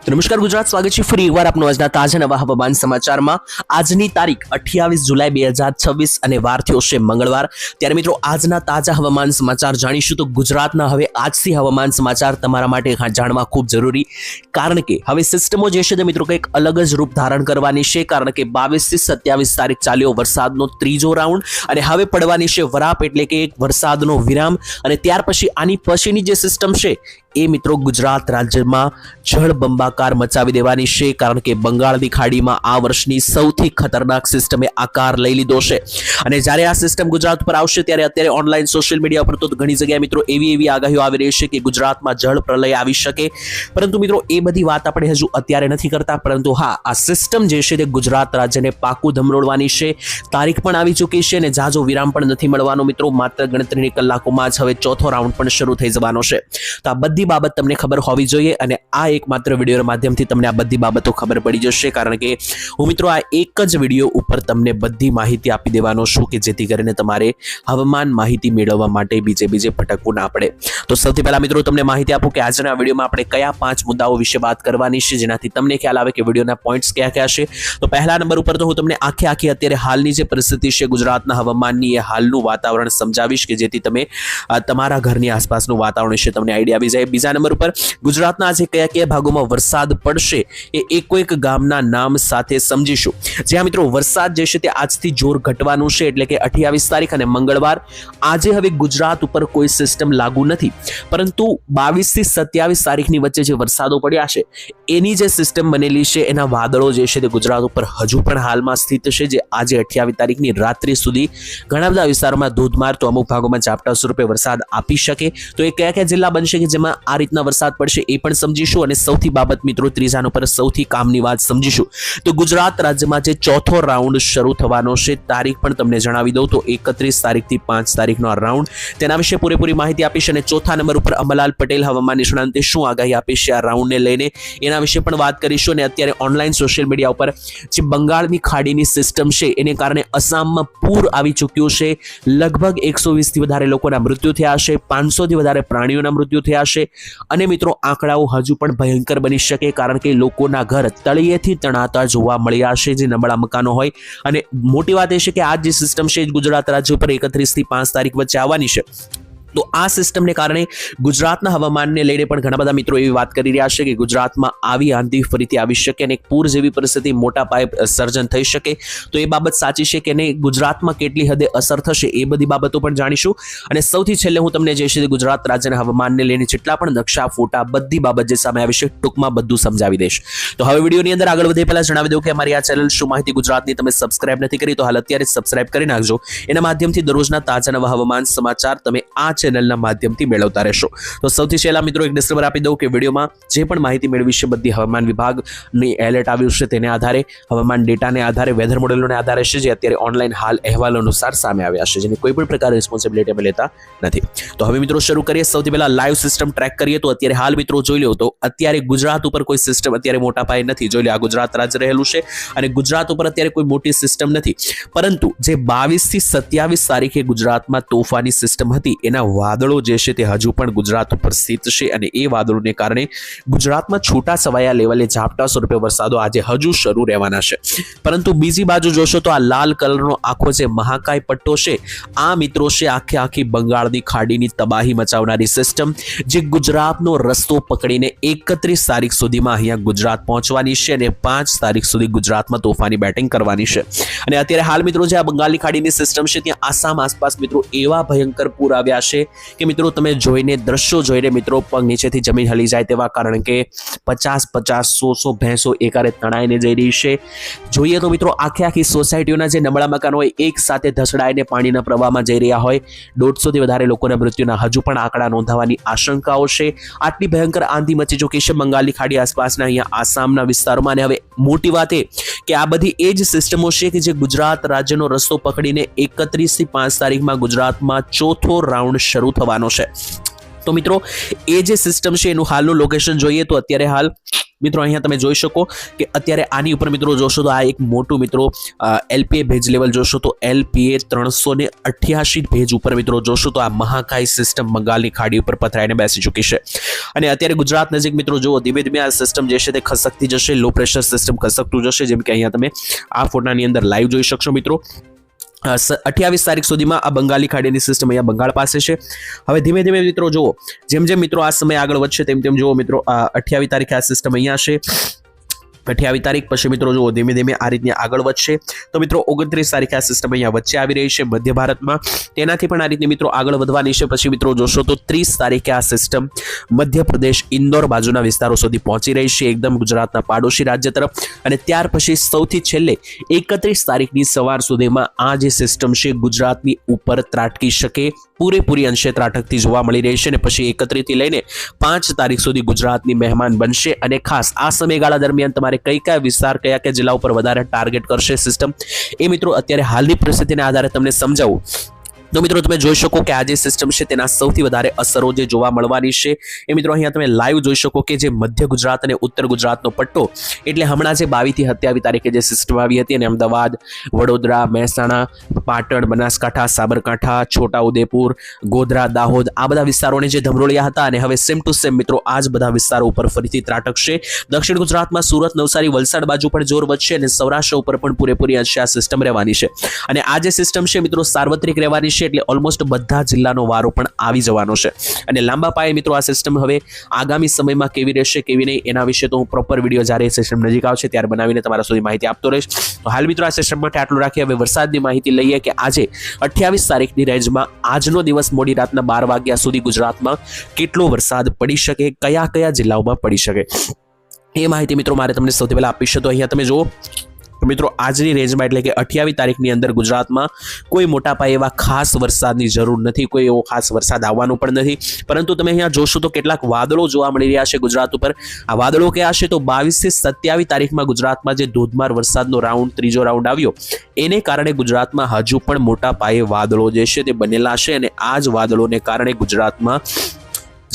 નમસ્કાર ગુજરાત, સ્વાગત છે ફરી એકવાર આપનું આજના તાજા નવા હવામાન સમાચારમાં। આજની તારીખ 28 જુલાઈ 2026 અને વાર થયો છે મંગળવાર। ત્યારે મિત્રો આજના તાજા હવામાન સમાચાર જાણીશું તો ગુજરાતના હવે આજથી હવામાન સમાચાર તમારા માટે જાણવા ખૂબ જરૂરી, કારણ કે હવે સિસ્ટમો જે છે તે મિત્રો કંઈક અલગ જ રૂપ ધારણ કરવાની છે, કારણ કે 22 થી 27 તારીખ ચાલ્યો વરસાદનો ત્રીજો રાઉન્ડ અને હવે પડવાની છે વરાપ, એટલે કે એક વરસાદનો વિરામ। અને ત્યાર પછી આની પછીની જે સિસ્ટમ છે એ મિત્રો ગુજરાત રાજ્યમાં જળબંબાકાર મચાવી દેવાની છે, કારણ કે બંગાળની ખાડીમાં આ વર્ષની સૌથી ખતરનાક સિસ્ટમે આકાર લઈ લીધો છે। અને જ્યારે આ સિસ્ટમ ગુજરાત પર આવશે ત્યારે અત્યારે ઓનલાઈન સોશિયલ મીડિયા પર તો ઘણી જગ્યાએ મિત્રો એવી આગાહીઓ આવી રહી છે કે ગુજરાતમાં જળ પ્રલય આવી શકે, પરંતુ મિત્રો એ બધી વાત આપણે હજુ અત્યારે નથી કરતા। પરંતુ હા, આ સિસ્ટમ જે છે તે ગુજરાત રાજ્યને પાકું ધમરોળવાની છે। તારીખ પણ આવી ચૂકી છે અને જાજો વિરામ પણ નથી મળવાનો મિત્રો, માત્ર ગણતરીની કલાકોમાં જ હવે ચોથો રાઉન્ડ પણ શરૂ થઈ જવાનો છે। તો આ બધી બાબત તમને ખબર હોવી જોઈએ અને આ એક માત્ર વિડીયોના માધ્યમથી તમને આ બધી બાબતો ખબર પડી જશે, કારણ કે હું મિત્રો આ એક જ વિડીયો ઉપર તમને બધી માહિતી આપી દેવાનો છું કે જેથી કરીને તમારે હવામાન માહિતી મેળવવા માટે બીજે ભટકવું ના પડે। તો સૌથી પહેલા મિત્રો તમને માહિતી આપું કે આજના વિડીયોમાં આપણે કયા 5 મુદ્દાઓ વિશે વાત કરવાની છે, જેનાથી તમને ખ્યાલ આવે કે વિડીયોના પોઈન્ટ્સ કયા છે। તો પહેલા નંબર ઉપર તો હું તમને આખી અત્યારે હાલની જે પરિસ્થિતિ છે ગુજરાતના હવામાનની, એ હાલનું વાતાવરણ સમજાવીશ કે જેથી તમે તમારા ઘરની આસપાસનું વાતાવરણ વિશે તમને આઈડિયા આવી જાય। બીજા નંબર ઉપર ગુજરાતના આજે કયા ભાગોમાં વરસાદ પડશે એ એક ગામના નામ સાથે સમજીશું। જ્યાં મિત્રો વરસાદ જે છે તે આજથી જોર ઘટવાનું છે, એટલે કે 28 તારીખ અને મંગળવાર આજે હવે ગુજરાત ઉપર કોઈ સિસ્ટમ લાગુ નથી, પરંતુ 22 થી 27 તારીખની વચ્ચે જે વરસાદો પડ્યા છે એની જે સિસ્ટમ બનેલી છે એના વાદળો જે છે તે ગુજરાત ઉપર હજુ પણ હાલમાં સ્થિત છે, જે આજે 28 તારીખની રાત્રિ સુધી ઘણા બધા વિસ્તારોમાં ધોધમાર તો અમુક ભાગોમાં ઝાપટા સ્વરૂપે વરસાદ આપી શકે। તો એ કયા જિલ્લા બનશે કે જેમાં આ રીતના વરસાદ પડશે એ પણ સમજીશું। અને સૌથી બાબત મિત્રો ત્રીજા નંબર સૌથી કામની વાત સમજીશું તો ગુજરાત રાજ્યમાં જે ચોથો રાઉન્ડ શરૂ થવાનો છે તારીખ પણ તમને જણાવી દઉં તો 31 તારીખથી 5 તારીખનો આ રાઉન્ડ, તેના વિશે પૂરેપૂરી માહિતી આપીશ। અને ચોથા નંબર ઉપર અંબાલાલ પટેલ હવામાન નિષ્ણાંતે શું આગાહી આપી છે આ રાઉન્ડને લઈને એના વિશે પણ વાત કરીશું। અને અત્યારે ઓનલાઈન સોશિયલ મીડિયા ઉપર જે બંગાળની ખાડીની સિસ્ટમ છે એને કારણે આસામમાં પૂર આવી ચૂક્યું છે, લગભગ 120 થી વધારે લોકોના મૃત્યુ થયા છે, 500 થી વધારે પ્રાણીઓના મૃત્યુ થયા છે। અને મિત્રો આંકડાઓ હજુ પણ ભયંકર બની શકે, કારણ કે લોકોના ઘર તળિયેથી તણાતા જોવા મળ્યા છે, જે નબળા મકાનો હોય। અને મોટી વાત એ છે કે આ જે સિસ્ટમ છે ગુજરાત રાજ્ય ઉપર 31 થી 5 તારીખ વચ્ચે આવવાની છે। તો આ સિસ્ટમને કારણે ગુજરાતના હવામાનને લઈને પણ ઘણા બધા મિત્રો એવી વાત કરી રહ્યા છે કે ગુજરાતમાં આવી આંધી ફરીથી આવી શકે અને એક પૂર જેવી પરિસ્થિતિ મોટા પાયે સર્જન થઈ શકે। તો એ બાબત સાચી છે કે નહીં, ગુજરાતમાં કેટલી હદે અસર થશે એ બધી બાબતો પણ જાણીશું। અને સૌથી છેલ્લે હું તમને જે છે ગુજરાત રાજ્યના હવામાનને લઈને જેટલા પણ નકશા, ફોટા, બધી બાબત જે સામે આવી છે ટૂંકમાં બધું સમજાવી દઈશ। તો હવે વિડીયોની અંદર આગળ વધે પહેલા જણાવી દઉં કે અમારી આ ચેનલ શું માહિતી ગુજરાતની તમે સબસ્ક્રાઇબ નથી કરી તો હાલ અત્યારે જ સબસ્ક્રાઇબ કરી નાખજો। એના માધ્યમથી દરરોજના તાજા નવા હવામાન સમાચાર તમે આ ચેનલના માધ્યમથી મેળવતા રહેશો। તો સૌથી પહેલા મિત્રો એક ડિસ્ક્લેમર આપી દઉં કે વિડીયોમાં જે પણ માહિતી મેળવી છે બધી હવામાન વિભાગની એલર્ટ આવ્યું છે તેને આધારે, હવામાન ડેટાને આધારે, વેધર મોડેલોને આધારે છે, જે અત્યારે ઓનલાઈન હાલ અહેવાલો અનુસાર સામે આવ્યા છે, જેની કોઈ પણ પ્રકારની રિસ્પોન્સિબિલિટી અમે લેતા નથી। તો હવે મિત્રો શરૂ કરીએ। સૌથી પહેલા લાઈવ સિસ્ટમ ટ્રેક કરીએ તો અત્યારે હાલ મિત્રો જોઈ લો તો અત્યારે ગુજરાત ઉપર કોઈ સિસ્ટમ અત્યારે મોટા પાયે નથી। જોઈ લો આ ગુજરાત રાજ્ય રહેલું છે અને ગુજરાત ઉપર અત્યારે કોઈ મોટી સિસ્ટમ નથી, પરંતુ જે 22 થી 27 તારીખે ગુજરાતમાં તોફાની સિસ્ટમ હતી એના વાદળો જે છે તે હજુ પણ ગુજરાત ઉપર સ્થિત છે અને એ વાદળોને કારણે ગુજરાતમાં છૂટા છવાયા લેવલે ઝાપટા સ્વરૂપે વરસાદો આજે હજુ શરૂ રહેવાના છે। પરંતુ બીજી બાજુ જોશો તો આ લાલ કલરનો આખો જે મહાકાય પટ્ટો છે આ મિત્રો છે આખી બંગાળની ખાડીની તબાહી મચાવનારી સિસ્ટમ, જે ગુજરાતનો રસ્તો પકડીને 31 તારીખ સુધીમાં અહીંયા ગુજરાત પહોંચવાની છે અને 5 તારીખ સુધી ગુજરાતમાં તોફાની બેટિંગ કરવાની છે। અને અત્યારે હાલ મિત્રો જે આ બંગાળની ખાડીની સિસ્ટમ છે ત્યાં આસામ આસપાસ મિત્રો એવા ભયંકર પૂર આવ્યા છે કે મિત્રો તમે જોઈને દ્રશ્યો જોઈને મિત્રો પગ નીચેથી જમીન હલી જાય તેવા, કારણ કે 50 100 ભેંસો એકારે તણાઈને જઈ રહી છે। જોઈએ તો મિત્રો આખી સોસાયટીઓના જે નબળા મકાનો હોય એક સાથે ધસડાઈને પાણીના પ્રવાહમાં જઈ રહ્યા હોય, 150 થી વધારે લોકોના મૃત્યુના હજુ પણ આંકડા નોંધાવાની આશંકાઓ છે। આટલી ભયંકર આંધી મચી ચૂકી છે બંગાળની ખાડી આસપાસના અહીંયા આસામના વિસ્તારોમાં। અને હવે મોટી વાત એ કે આ બધી એ જ સિસ્ટમો છે કે જે ગુજરાત રાજ્યનો રસ્તો પકડીને 31 થી 5 તારીખમાં ગુજરાતમાં ચોથો રાઉન્ડ શરૂ થવાનો છે। તો મિત્રો એ જે સિસ્ટમ છે એનું હાલનું લોકેશન જોઈએ તો અત્યારે હાલ મિત્રો અહીંયા તમે જોઈ શકો કે અત્યારે આની ઉપર મિત્રો જોશો તો આ એક મોટું મિત્રો LPA ભેજ લેવલ જોશો તો LPA 388 ભેજ ઉપર મિત્રો જોશો તો આ મહાકાય સિસ્ટમ બંગાળની ખાડી ઉપર પથરાઈને બેસી ચૂકી છે અને અત્યારે ગુજરાત નજીક મિત્રો જુઓ ધીમે ધીમે આ સિસ્ટમ જે છે તે ખસકતી જશે, લો પ્રેશર સિસ્ટમ ખસકતું જશે, જેમ કે અહીંયા તમે આ ફોટાની અંદર લાઈવ જોઈ શકશો મિત્રો। 28 તારીખ સુધીમાં આ બંગાળી ખાડીની સિસ્ટમ અહીંયા બંગાળ પાસે છે। હવે ધીમે ધીમે મિત્રો જુઓ જેમ જેમ મિત્રો આ સમય આગળ વધશે તેમ તેમ જુઓ મિત્રો 28 તારીખે આ સિસ્ટમ અહીંયા છે, 28 તારીખ પછી મિત્રો જુઓ ધીમે ધીમે આ રીતની આગળ વધશે। તો મિત્રો 29 તારીખે આ સિસ્ટમ અહીંયા વચ્ચે આવી રહી છે મધ્ય ભારતમાં, તેનાથી પણ આ રીતની મિત્રો આગળ વધવાની છે। પછી મિત્રો જોશો તો 30 તારીખે આ સિસ્ટમ મધ્યપ્રદેશ ઇન્દોર બાજુના વિસ્તારો સુધી પહોંચી રહી છે, એકદમ ગુજરાતના પાડોશી રાજ્ય તરફ। અને ત્યાર પછી સૌથી છેલ્લે 31 તારીખની સવાર સુધીમાં આ જે સિસ્ટમ છે ગુજરાતની ઉપર ત્રાટકી શકે, પૂરેપૂરી અંશે ત્રાટકતી જોવા મળી રહી છે। અને પછી 31 થી લઈને 5 તારીખ સુધી ગુજરાતની મહેમાન બનશે। અને ખાસ આ સમયગાળા દરમિયાન તમારે કઈ કયા વિસ્તાર કયા જિલ્લા ઉપર વધારે ટાર્ગેટ કરશે સિસ્ટમ એ મિત્રો અત્યારે હાલની પરિસ્થિતિના આધારે તમને સમજાવું। તો મિત્રો તમે જોઈ શકો કે આ જે સિસ્ટમ છે તેના સૌથી વધારે અસરો જે જોવા મળવાની છે એ મિત્રો અહીંયા તમે લાઈવ જોઈ શકો કે જે મધ્ય ગુજરાત અને ઉત્તર ગુજરાતનો પટ્ટો એટલે હમણાં જે 22 થી 27 તારીખે જે સિસ્ટમ આવી હતી અને અમદાવાદ, વડોદરા, મહેસાણા, પાટણ, બનાસકાંઠા, સાબરકાંઠા, છોટાઉદેપુર, ગોધરા, દાહોદ આ બધા વિસ્તારોને જે ધમરોળ્યા હતા અને હવે સેમ ટુ સેમ મિત્રો આ જ બધા વિસ્તારો ઉપર ફરીથી ત્રાટકશે। દક્ષિણ ગુજરાતમાં સુરત, નવસારી, વલસાડ બાજુ પણ જોર વધશે અને સૌરાષ્ટ્ર ઉપર પણ પૂરેપૂરી અંશે આ સિસ્ટમ રહેવાની છે। અને આ જે સિસ્ટમ છે મિત્રો સાર્વત્રિક રહેવાની છે એટલે ઓલમોસ્ટ બધા જિલ્લાનો વારો પણ આવી જવાનો છે। અને લાંબા પાયે મિત્રો આ સિસ્ટમ હવે આગામી સમયમાં કેવી રહેશે કેવી નહીં એના વિશે તો હું પ્રોપર વિડીયો જ્યારે સિસ્ટમ નજીક આવશે ત્યારે બનાવીને તમારા સુધી માહિતી આપતો રહીશ। તો હાલ મિત્રો આ સિસ્ટમ માટે આટલું રાખીએ। હવે વરસાદની માહિતી લઈએ કે આજે 28 તારીખની રેન્જમાં આજનો દિવસ મોડી રાતના 12 વાગ્યા સુધી ગુજરાતમાં કેટલો વરસાદ પડી શકે, કયા કયા જિલ્લાઓમાં પડી શકે એ માહિતી મિત્રો મારે તમને સૌથી પહેલા આપી છે। તો અહીંયા તમે જુઓ મિત્રો આજની રેન્જમાં એટલે કે 28 તારીખની અંદર ગુજરાતમાં કોઈ મોટા પાયે એવા ખાસ વરસાદની જરૂર નથી, કોઈ એવો ખાસ વરસાદ આવવાનો પણ નથી, પરંતુ તમે અહીંયા જોશો તો કેટલાક વાદળો જોવા મળી રહ્યા છે ગુજરાત ઉપર। આ વાદળો કયા છે તો 22 થી 27 તારીખમાં ગુજરાતમાં જે ધોધમાર વરસાદનો ત્રીજો રાઉન્ડ આવ્યો એને કારણે ગુજરાતમાં હજુ પણ મોટા પાયે વાદળો જે છે તે બનેલા છે। અને આ જ વાદળોને કારણે ગુજરાતમાં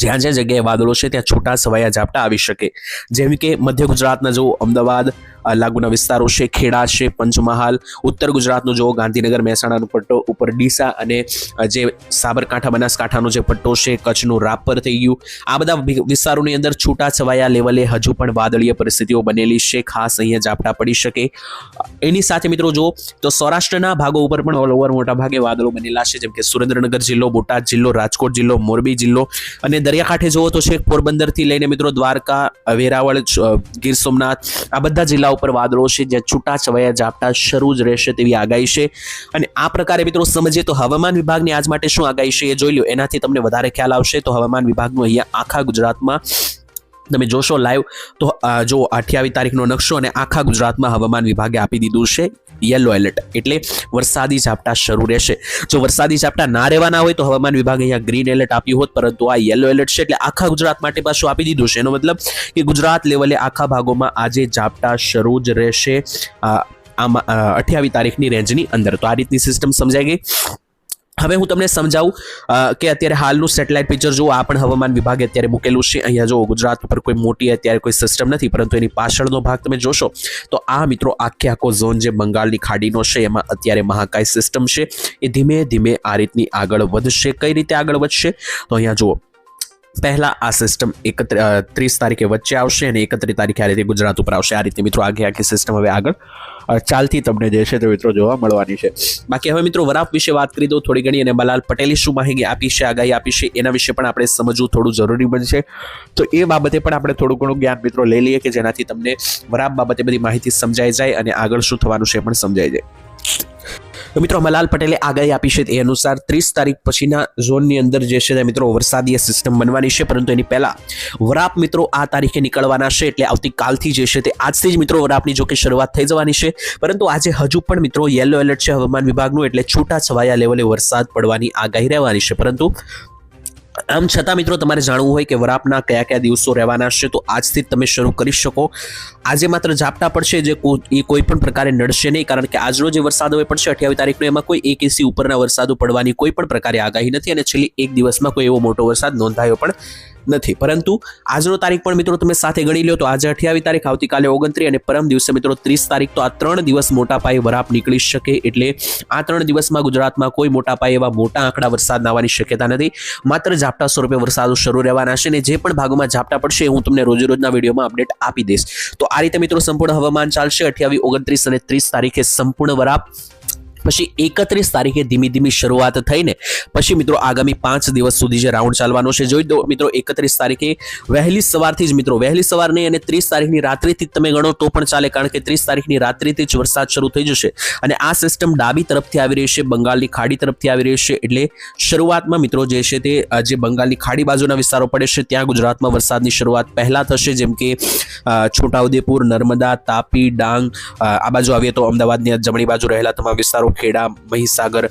જ્યાં જ્યાં જગ્યાએ વાદળો છે ત્યાં છૂટા છવાયા ઝાપટા આવી શકે, જેમ કે મધ્ય ગુજરાતના જો અમદાવાદ લાગુના વિસ્તારો છે, ખેડા છે, પંચમહાલ, ઉત્તર ગુજરાતનો જો ગાંધીનગર, મહેસાણાનો પટ્ટો ઉપર ડીસા અને જે સાબરકાંઠા, બનાસકાંઠાનો જે પટ્ટો છે, કચ્છનું રાપર થઈ ગયું, આ બધા વિસ્તારોની અંદર છૂટા છવાયા લેવલે હજુ પણ વાદળીય પરિસ્થિતિઓ બનેલી છે, ખાસ અહીંયા ઝાપટા પડી શકે। એની સાથે મિત્રો જો તો સૌરાષ્ટ્રના ભાગો ઉપર પણ ઓલ ઓવર મોટા ભાગે વાદળો બનેલા છે, જેમ કે સુરેન્દ્રનગર જિલ્લો, બોટાદ જિલ્લો, રાજકોટ જિલ્લો, મોરબી જિલ્લો અને દરિયાકાંઠે જુઓ તો છે પોરબંદરથી લઈને મિત્રો દ્વારકા, વેરાવળ, ગીર સોમનાથ આ બધા જિલ્લા ઉપર વાદળો છે જ્યાં છૂટા છવાયા ઝાપટા શરૂ જ રહેશે તેવી આગાહી છે। અને આ પ્રકારે મિત્રો સમજીએ તો હવામાન વિભાગની આજ માટે શું આગાહી છે એ જોઈ લો, એનાથી તમને વધારે ખ્યાલ આવશે। તો હવામાન વિભાગનું અહીંયા આખા ગુજરાતમાં તમે જોશો લાઈવ તો જો 28 તારીખનો નકશો અને આખા ગુજરાતમાં હવામાન વિભાગે આપી દીધું છે યલો એલર્ટ, એટલે વરસાદી ઝાપટા શરૂ રહેશે। જો વરસાદી ઝાપટા ના રહેવાના હોય તો હવામાન વિભાગે અહીંયા ગ્રીન એલર્ટ આપ્યું હોત, પરંતુ આ યલો એલર્ટ છે એટલે આખા ગુજરાત માટે પાછું આપી દીધું છે। એનો મતલબ કે ગુજરાત લેવલે આખા ભાગોમાં આજે ઝાપટા શરૂ જ રહેશે 28 તારીખની રેન્જની અંદર। તો આ રીતની સિસ્ટમ સમજાઈ ગઈ। હવે હું તમને સમજાવું કે અત્યારે હાલનું સેટેલાઇટ પિક્ચર જુઓ, આ પણ હવામાન વિભાગે અત્યારે મૂકેલું છે। અહીંયા જો ગુજરાત ઉપર કોઈ મોટી અત્યારે કોઈ સિસ્ટમ નથી, પરંતુ એની પાછળનો ભાગ તમે જોશો તો આ મિત્રો આખો ઝોન જે બંગાળની ખાડીનો છે એમાં અત્યારે મહાકાય સિસ્ટમ છે એ ધીમે ધીમે આ રીતની આગળ વધશે। કઈ રીતે આગળ વધશે તો અહીંયા જુઓ પહેલા આ સિસ્ટમ 30 તારીખે વચ્ચે આવશે અને 31 તારીખે આ રીતે ગુજરાત ઉપર આવશે। આ રીતે મિત્રો આખી સિસ્ટમ હવે આગળ ચાલતી તમને જે છે તે મિત્રો જોવા મળવાની છે। બાકી હવે મિત્રો વરાપ વિશે વાત કરી દઉં થોડી ઘણી, અને અંબાલાલ પટેલે શું માહિતી આપી છે, આગાહી આપી છે એના વિશે પણ આપણે સમજવું થોડું જરૂરી બનશે। તો એ બાબતે પણ આપણે થોડું ઘણું જ્ઞાન મિત્રો લઈ લઈએ કે જેનાથી તમને વરાપ બાબતે બધી માહિતી સમજાઈ જાય અને આગળ શું થવાનું છે પણ સમજાઈ જાય। તો મિત્રો અંબાલાલ પટેલે આગાહી આપી છે એ અનુસાર 30 તારીખ પછીના ઝોનની અંદર જે છે મિત્રો વરસાદીય સિસ્ટમ બનવાની છે, પરંતુ એની પહેલા વરાપ મિત્રો આ તારીખે નીકળવાના છે, એટલે આવતીકાલથી જે છે તે આજથી જ મિત્રો વરાપની જો કે શરૂઆત થઈ જવાની છે, પરંતુ આજે હજુ પણ મિત્રો યલો એલર્ટ છે હવામાન વિભાગનું, એટલે છૂટા છવાયા લેવલે વરસાદ પડવાની આગાહી રહેવાની છે। પરંતુ આમ છતાં મિત્રો તમારે જાણવું હોય કે વરાપના કયા કયા દિવસો રહેવાના છે તો આજથી તમે શરૂ કરી શકો। આજે માત્ર ઝાપટા પડશે જે કોઈ પણ પ્રકારે નડશે નહીં, કારણ કે આજનો જે વરસાદ હવે પડશે 28 તારીખનો એમાં કોઈ 1 ઇંચ ઉપરના વરસાદો પડવાની કોઈ પણ પ્રકારે આગાહી નથી, અને છેલ્લી એક દિવસમાં કોઈ એવો મોટો વરસાદ નોંધાયો પણ નથી, પરંતુ આજનો તારીખ પણ મિત્રો તમે સાથે ગણી લો તો આજે 28 તારીખ, આવતીકાલે 29 અને પરમ દિવસે મિત્રો 30 તારીખ, તો આ 3 દિવસ મોટા પાયે વરાપ નીકળી શકે. એટલે આ 3 દિવસમાં ગુજરાતમાં કોઈ મોટા પાયે એવા મોટા આંકડા વરસાદ આવવાની શક્યતા નથી. માત્ર ઝાપટા સ્વરૂપે વરસાદો શરૂ રહેવાના છે અને જે પણ ભાગોમાં ઝાપટા પડશે હું તમને રોજે રોજના વિડીયોમાં અપડેટ આપી દઈશ. તો આ રીતે મિત્રો સંપૂર્ણ હવામાન ચાલશે. 28, 29 અને 30 તારીખે સંપૂર્ણ વરાપ, પછી 31 તારીખે ધીમી ધીમી શરૂઆત થઈને પછી મિત્રો આગામી 5 દિવસ સુધી જે રાઉન્ડ ચાલવાનો છે જોઈ દો મિત્રો. 31 તારીખે વહેલી સવારથી જ મિત્રો, વહેલી સવાર નહીં અને 30 તારીખની રાત્રિથી જ તમે ગણો તો પણ ચાલે, કારણ કે 30 તારીખની રાત્રિથી જ વરસાદ શરૂ થઈ જશે અને આ સિસ્ટમ ડાબી તરફથી આવી રહી છે, બંગાળની ખાડી તરફથી આવી રહી છે. એટલે શરૂઆતમાં મિત્રો જે છે તે જે બંગાળની ખાડી બાજુના વિસ્તારો પડે છે ત્યાં ગુજરાતમાં વરસાદની શરૂઆત પહેલા થશે, જેમ કે છોટાઉદેપુર, નર્મદા, તાપી, ડાંગ, આ બાજુ આવીએ તો અમદાવાદની જમણી બાજુ રહેલા તમામ વિસ્તારો, ખેડા, મહીસાગર,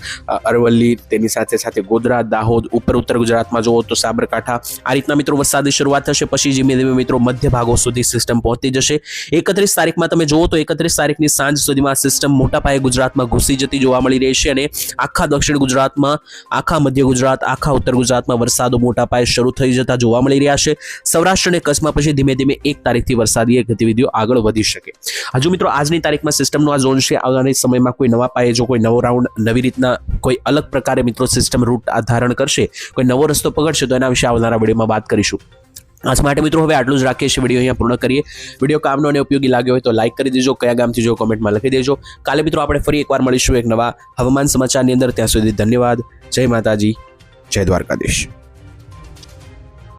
અરવલ્લી, તેની સાથે સાથે ગોધરા, દાહોદ, ઉત્તર ગુજરાતમાં જુઓ તો સાબરકાંઠા, આ રીતના મિત્રો વરસાદની શરૂઆત થશે. પછી ધીમે ધીમે મિત્રો મધ્ય ભાગો સુધી સિસ્ટમ પહોંચી જશે. 31 તારીખમાં તમે જુઓ તો 31 તારીખની સાંજ સુધીમાં સિસ્ટમ મોટા પાયે ગુજરાતમાં ઘૂસી જતી જોવા મળી રહી છે અને આખા દક્ષિણ ગુજરાતમાં, આખા મધ્ય ગુજરાત, આખા ઉત્તર ગુજરાતમાં વરસાદો મોટા પાયે શરૂ થઈ જતા જોવા મળી રહ્યા છે. સૌરાષ્ટ્ર અને કચ્છમાં પછી ધીમે ધીમે 1 તારીખથી વરસાદી ગતિવિધિઓ આગળ વધી શકે. હજુ મિત્રો આજની તારીખમાં સિસ્ટમનો આ ઝોન છે. આગામી સમયમાં કોઈ નવા પાયે જો કોઈ નવો રાઉન્ડ નવી રીતના કોઈ અલગ પ્રકારે મિત્રો સિસ્ટમ રૂટ ધારણ કરશે, કોઈ નવો રસ્તો પકડશે તો એના વિશે આવનારા વિડીયોમાં વાત કરીશું. આજ માટે મિત્રો હવે આટલું જ રાખીએ છીએ. વિડીયો અહીંયા પૂર્ણ કરીએ. વિડીયો કામનો અને ઉપયોગી લાગ્યો હોય તો લાઈક કરી દેજો, કયા ગામથી જો કોમેન્ટમાં લખી દેજો. કાલે મિત્રો આપણે ફરી એકવાર મળીશું એક નવા હવામાન સમાચારની અંદર. ત્યાં સુધી ધન્યવાદ. જય માતાજી, જય દ્વારકાધીશ.